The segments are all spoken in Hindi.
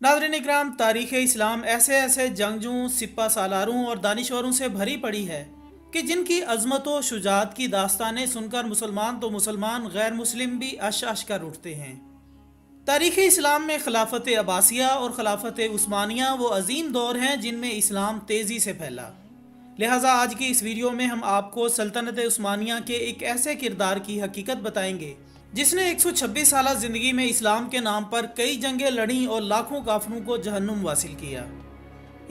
नाज़रीन इकराम, तारीख़ इस्लाम ऐसे ऐसे जंगजू, सिपा सालारों और दानिशवरों से भरी पड़ी है कि जिनकी अज़मत व शुजाअत की दास्तानें सुनकर मुसलमान तो मुसलमान, गैर मुस्लिम भी अश अश कर उठते हैं। तारीख़ इस्लाम में खिलाफत अब्बासिया और खिलाफत उस्मानिया वो अजीम दौर हैं जिनमें इस्लाम तेज़ी से फैला। लिहाजा आज की इस वीडियो में हम आपको सल्तनत उस्मानिया के एक ऐसे किरदार की हकीकत बताएंगे जिसने 126 साल ज़िंदगी में इस्लाम के नाम पर कई जंगें लड़ी और लाखों काफिरों को जहन्नुम वासिल किया।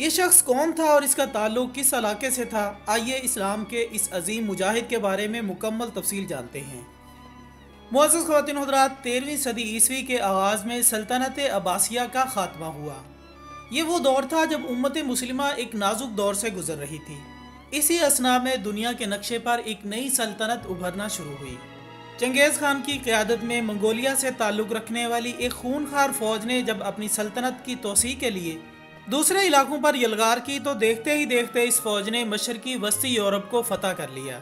ये शख्स कौन था और इसका ताल्लुक किस इलाके से था? आइए इस्लाम के इस अजीम मुजाहिद के बारे में मुकम्मल तफसील जानते हैं। मुअज़्ज़ज़ ख़वातीन हज़रात, 13वीं सदी ईस्वी के आगाज़ में सल्तनत अब्बासिया का खात्मा हुआ। ये वो दौर था जब उम्मत मुस्लिमा एक नाजुक दौर से गुजर रही थी। इसी असना में दुनिया के नक्शे पर एक नई सल्तनत उभरना शुरू हुई। चंगेज़ खान की क़यादत में मंगोलिया से ताल्लुक़ रखने वाली एक खूनखार फ़ौज ने जब अपनी सल्तनत की तोसी के लिए दूसरे इलाकों पर यलगार की तो देखते ही देखते इस फ़ौज ने मशरक़ी वस्ती यूरोप को फ़तह कर लिया।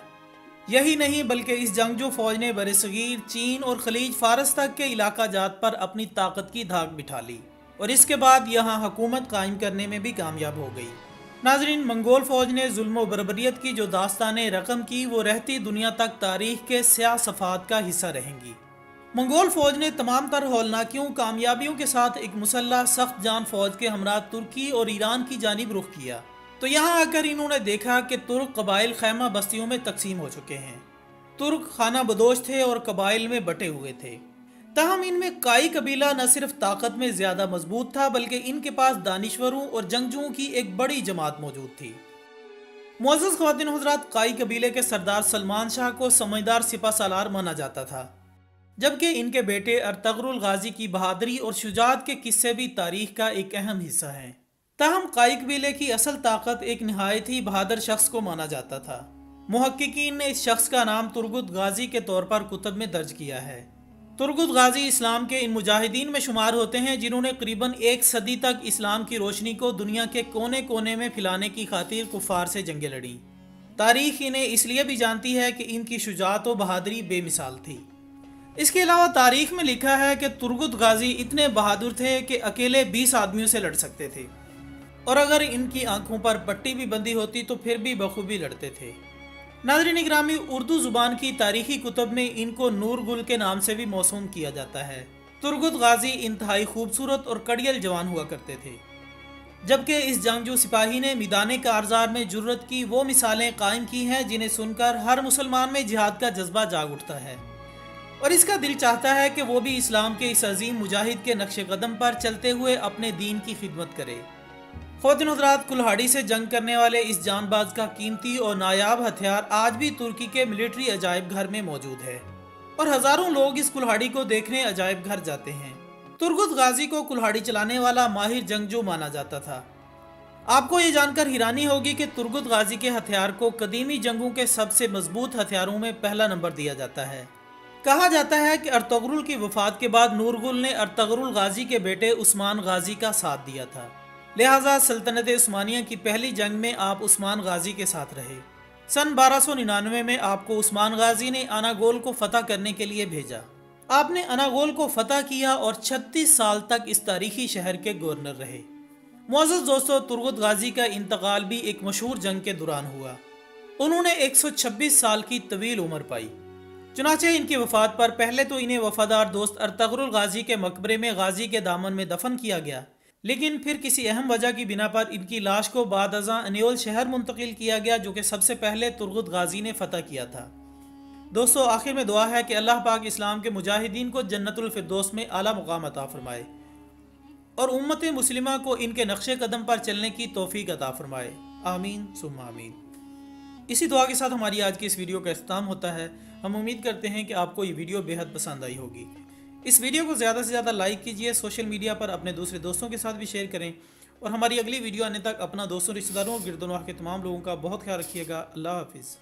यही नहीं बल्कि इस जंगजू फ़ौज ने बरसगीर, चीन और खलीज फ़ारस तक के इलाका जात पर अपनी ताकत की धाक बिठा ली और इसके बाद यहाँ हुकूमत कायम करने में भी कामयाब हो गई। नाजरीन, मंगोल फ़ौज ने जुल्म व बर्बरियत की जो दास्तानें रकम की वो रहती दुनिया तक तारीख़ के स्याह सफ़ात का हिस्सा रहेंगी। मंगोल फ़ौज ने तमाम तर हौलनाकियों कामयाबियों के साथ एक मुसल्लह सख्त जान फ़ौज के हमरा तुर्की और ईरान की जानिब रुख किया तो यहाँ आकर इन्होंने देखा कि तुर्क कबाइल खैमा बस्तियों में तकसीम हो चुके हैं। तुर्क खाना बदोश थे और कबाइल में बटे हुए थे। ताहम इनमें काई कबीला न सिर्फ ताकत में ज़्यादा मजबूत था बल्कि इनके पास दानिश्वरों और जंगजुओं की एक बड़ी जमात मौजूद थी। मुअज़्ज़ज़ ख़वातीन हज़रात, काई कबीले के सरदार सलमान शाह को समझदार सिपा सालार माना जाता था, जबकि इनके बेटे अर्तगरुल गाजी की बहादुरी और शुजाअत के किस्से भी तारीख का एक अहम हिस्सा हैं। ताहम काई कबीले की असल ताकत एक नहायत ही बहादुर शख्स को माना जाता था। मुहक्किकीन ने इस शख्स का नाम तुर्गुत गाजी के तौर पर कुतब में दर्ज किया है। तुर्गुत गाजी इस्लाम के इन मुजाहिदीन में शुमार होते हैं जिन्होंने करीबन एक सदी तक इस्लाम की रोशनी को दुनिया के कोने कोने में फैलाने की खातिर कुफार से जंगें लड़ी। तारीख इन्हें इसलिए भी जानती है कि इनकी शुजाअत व बहादुरी बेमिसाल थी। इसके अलावा तारीख में लिखा है कि तुर्गुत गाजी इतने बहादुर थे कि अकेले 20 आदमियों से लड़ सकते थे और अगर इनकी आंखों पर पट्टी भी बंदी होती तो फिर भी बखूबी लड़ते थे। नाज़रीन ग्रामी, उर्दू ज़ुबान की तारीखी कुतब में इनको नूर गुल के नाम से भी मौसूम किया जाता है। तुर्गुत गाजी इंतहाई खूबसूरत और कड़ियल जवान हुआ करते थे, जबकि इस जंगजू सिपाही ने मैदान कारज़ार में जुर्रत की वो मिसालें कायम की हैं जिन्हें सुनकर हर मुसलमान में जिहाद का जज्बा जाग उठता है और इसका दिल चाहता है कि वो भी इस्लाम के इस अजीम मुजाहिद के नक्शे कदम पर चलते हुए अपने दीन की खिदमत करे। ख़वातीन हज़रात, कुल्हाड़ी से जंग करने वाले इस जानबाज का कीमती और नायाब हथियार आज भी तुर्की के मिलिट्री अजायब घर में मौजूद है और हज़ारों लोग इस कुल्हाड़ी को देखने अजायब घर जाते हैं। तुर्गुत गाजी को कुल्हाड़ी चलाने वाला माहिर जंगजू माना जाता था। आपको ये जानकर हैरानी होगी कि तुर्गुत गाजी के हथियार को कदीमी जंगों के सबसे मजबूत हथियारों में पहला नंबर दिया जाता है। कहा जाता है कि अर्तगरुल की वफात के बाद नूरगुल ने अर्तगरुल गाजी के बेटे उस्मान गाजी का साथ दिया था, लिहाजा सल्तनत उस्मानिया की पहली जंग में आप उस्मान गाजी के साथ रहे। सन 1299 में आपको उस्मान गाजी ने अनागोल को फतह करने के लिए भेजा। आपने अनागोल को फतह किया और 36 साल तक इस तारीखी शहर के गवर्नर रहे। मुअज़्ज़ज़ दोस्तों, तुर्गुत गाजी का इंतकाल भी एक मशहूर जंग के दौरान हुआ। उन्होंने 126 साल की तवील उम्र पाई। चुनाचे इनकी वफात पर पहले तो इन्हें वफादार दोस्त अर्तगरुल गाजी के मकबरे में गाजी के दामन में दफन किया गया, लेकिन फिर किसी अहम वजह की बिना पर इनकी लाश को बाद अज़ां अनियोल शहर मुंतकिल किया गया, जो कि सबसे पहले तुर्गुत गाजी ने फतह किया था। दोस्तों, आखिर में दुआ है कि अल्लाह पाक इस्लाम के मुजाहिदीन को जन्नतुल फिरदौस में आला मुकाम अता फरमाए और उम्मत मुस्लिमा को इनके नक्शे कदम पर चलने की तौफीक अता फरमाए। आमीन सुम्मा आमीन। इसी दुआ के साथ हमारी आज की इस वीडियो का इख्तिताम होता है। हम उम्मीद करते हैं कि आपको ये वीडियो बेहद पसंद आई होगी। इस वीडियो को ज़्यादा से ज़्यादा लाइक कीजिए, सोशल मीडिया पर अपने दूसरे दोस्तों के साथ भी शेयर करें और हमारी अगली वीडियो आने तक अपना दोस्तों, रिश्तेदारों और गिरदोनवाह के तमाम लोगों का बहुत ख्याल रखिएगा। अल्लाह हाफिज़।